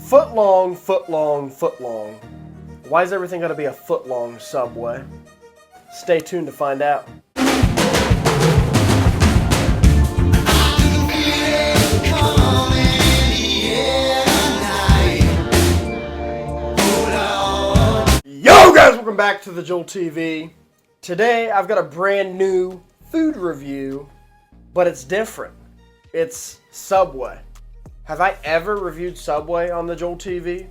Foot long, foot long, foot long. Why is everything got to be a foot long, Subway? Stay tuned to find out. Yo guys, welcome back to the Joel TV. Today I've got a brand new food review, but it's different. It's Subway. Have I ever reviewed Subway on the Joel TV?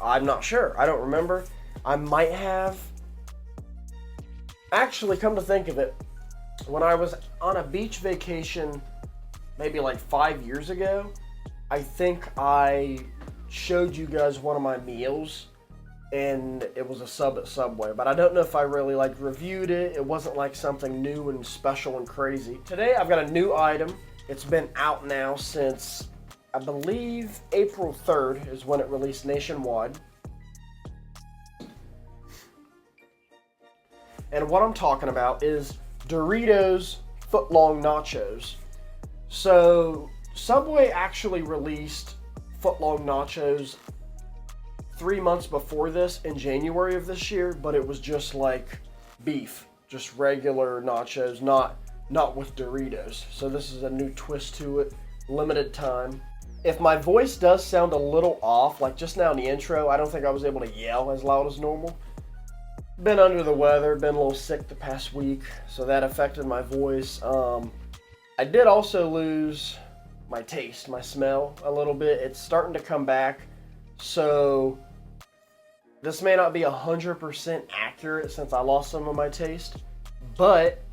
I'm not sure. I don't remember. I might have. Actually, come to think of it, when I was on a beach vacation maybe like 5 years ago, I think I showed you guys one of my meals and it was a sub at Subway, but I don't know if I really reviewed it. It wasn't like something new and special and crazy. Today I've got a new item. It's been out now since I believe April 3rd is when it released nationwide. And what I'm talking about is Doritos footlong nachos. So Subway actually released footlong nachos 3 months before this in January of this year, but it was just like beef, just regular nachos, not with Doritos. So this is a new twist to it, limited time. If my voice does sound a little off, like just now in the intro, I don't think I was able to yell as loud as normal. Been under the weather, been a little sick the past week, so that affected my voice. I did also lose my taste, my smell a little bit. It's starting to come back, so this may not be 100% accurate since I lost some of my taste, but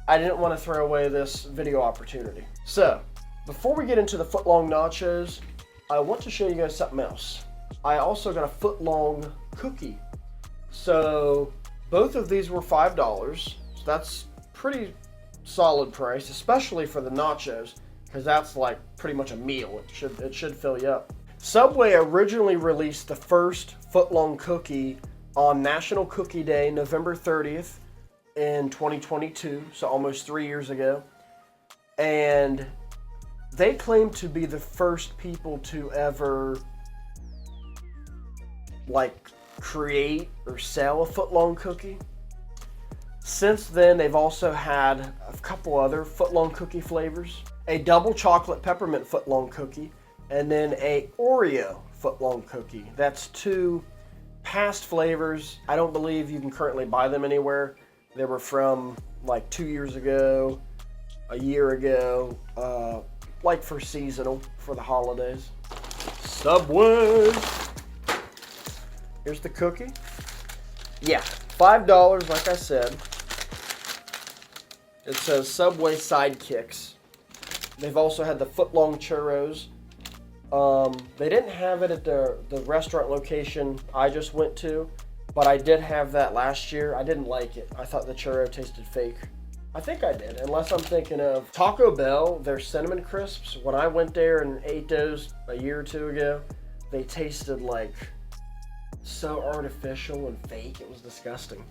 I didn't want to throw away this video opportunity. So, before we get into the footlong nachos, I want to show you guys something else. I also got a footlong cookie. So both of these were $5. So that's pretty solid price, especially for the nachos, because that's like pretty much a meal. It should fill you up. Subway originally released the first footlong cookie on National Cookie Day, November 30th in 2022, so almost 3 years ago. And they claim to be the first people to ever create or sell a footlong cookie. Since then, they've also had a couple other footlong cookie flavors. A double chocolate peppermint footlong cookie, and then a Oreo footlong cookie. That's two past flavors. I don't believe you can currently buy them anywhere. They were from like 2 years ago, a year ago, like for seasonal, for the holidays. Subway! Here's the cookie. Yeah, $5, like I said. It says Subway Sidekicks. They've also had the footlong churros. They didn't have it at the restaurant location I just went to, but I did have that last year. I didn't like it. I thought the churro tasted fake. I think I did, unless I'm thinking of Taco Bell, their cinnamon crisps. When I went there and ate those a year or two ago, they tasted like so artificial and fake. It was disgusting.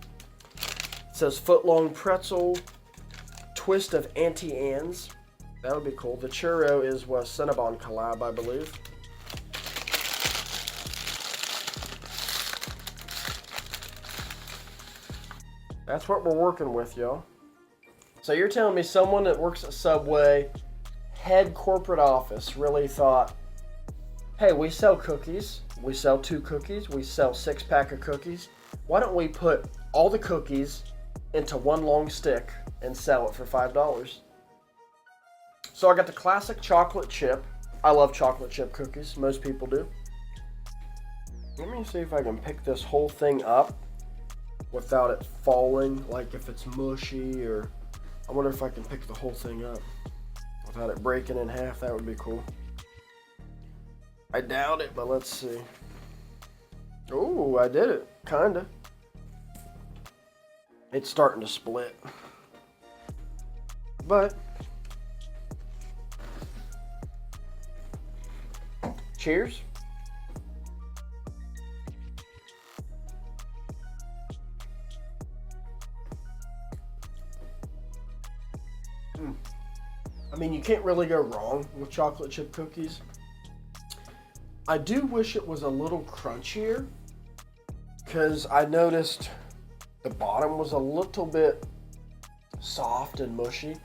It says footlong pretzel, twist of Auntie Anne's. That would be cool. The churro is what, Cinnabon collab, I believe. That's what we're working with, y'all. So you're telling me someone that works at Subway, head corporate office, really thought, hey, we sell cookies. We sell 2 cookies. We sell 6-pack of cookies. Why don't we put all the cookies into one long stick and sell it for $5? So I got the classic chocolate chip. I love chocolate chip cookies. Most people do. Let me see if I can pick this whole thing up without it falling, like if it's mushy, or I wonder if I can pick the whole thing up without it breaking in half. That would be cool. I doubt it, but let's see. Ooh, I did it. Kinda. It's starting to split. But cheers. I mean, you can't really go wrong with chocolate chip cookies. I do wish it was a little crunchier, because I noticed the bottom was a little bit soft and mushy.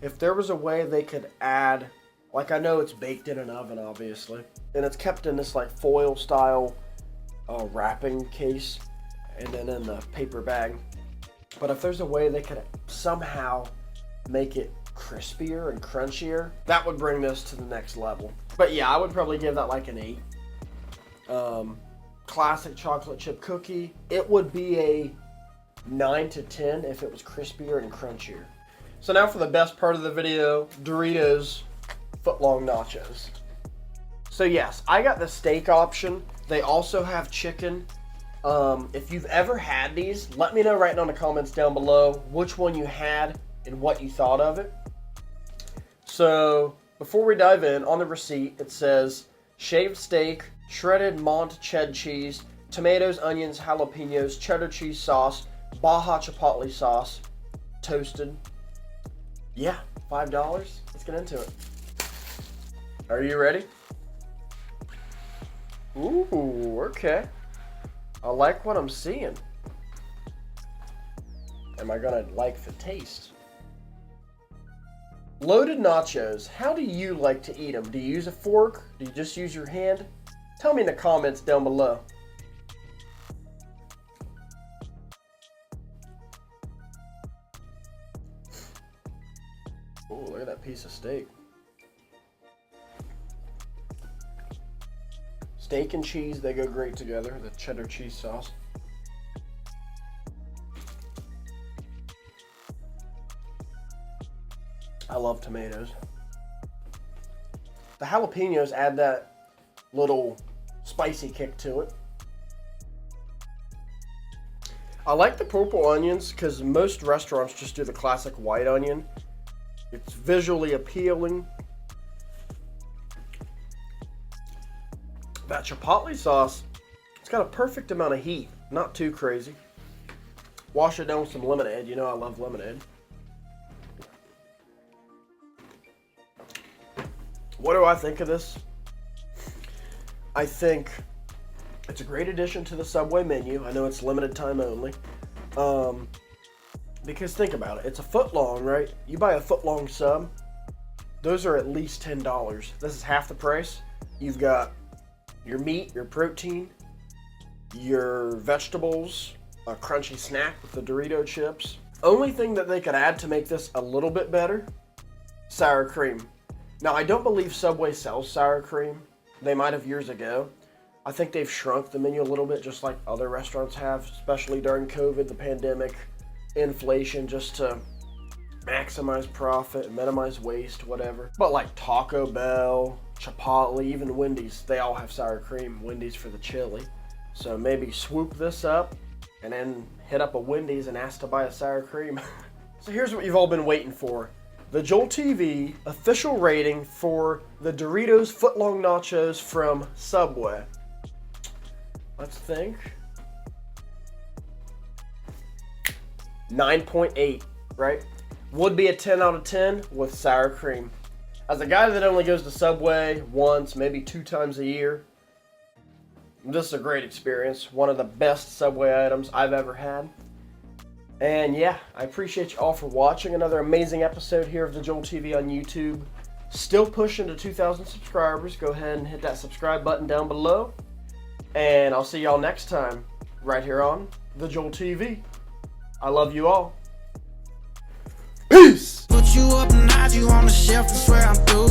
If there was a way they could add, like, I know it's baked in an oven, obviously, and it's kept in this like foil style wrapping case, and then in the paper bag. But if there's a way they could somehow make it crispier and crunchier, that would bring this to the next level. But yeah, I would probably give that like an 8. Classic chocolate chip cookie, it would be a 9 to 10 if it was crispier and crunchier. So now for the best part of the video, Doritos footlong nachos. So yes, I got the steak option. They also have chicken. If you've ever had these, let me know right down in the comments down below which one you had and what you thought of it. So before we dive in, on the receipt it says shaved steak, shredded Mont Ched cheese, tomatoes, onions, jalapenos, cheddar cheese sauce, Baja Chipotle sauce, toasted. Yeah, $5. Let's get into it. Are you ready? Ooh, okay. I like what I'm seeing. Am I gonna like the taste? Loaded nachos. How do you like to eat them? Do you use a fork? Do you just use your hand? Tell me in the comments down below. Oh, look at that piece of steak. Steak and cheese, they go great together. The cheddar cheese sauce. I love tomatoes. The jalapenos add that little spicy kick to it. I like the purple onions because most restaurants just do the classic white onion. It's visually appealing. That chipotle sauce, it's got a perfect amount of heat, not too crazy. Wash it down with some lemonade. You know I love lemonade. What do I think of this? I think it's a great addition to the Subway menu. I know it's limited time only. Because think about it, it's a foot long, right? You buy a foot long sub, those are at least $10. This is half the price. You've got your meat, your protein, your vegetables, a crunchy snack with the Dorito chips. Only thing that they could add to make this a little bit better, sour cream. Now, I don't believe Subway sells sour cream. They might have years ago. I think they've shrunk the menu a little bit, just like other restaurants have, especially during COVID, the pandemic, inflation, just to maximize profit, minimize waste, whatever. But like Taco Bell, Chipotle, even Wendy's, they all have sour cream. Wendy's for the chili. So maybe swoop this up and then hit up a Wendy's and ask to buy a sour cream. So here's what you've all been waiting for. The Joel TV official rating for the Doritos footlong nachos from Subway. Let's think. 9.8, right? Would be a 10 out of 10 with sour cream. As a guy that only goes to Subway once, maybe 2 times a year, this is a great experience. One of the best Subway items I've ever had. And yeah, I appreciate you all for watching another amazing episode here of the Joel TV on YouTube. Still pushing to 2,000 subscribers. Go ahead and hit that subscribe button down below. And I'll see y'all next time right here on the Joel TV. I love you all. Peace! Put you up and hide you on the shelf, I swear I'm through.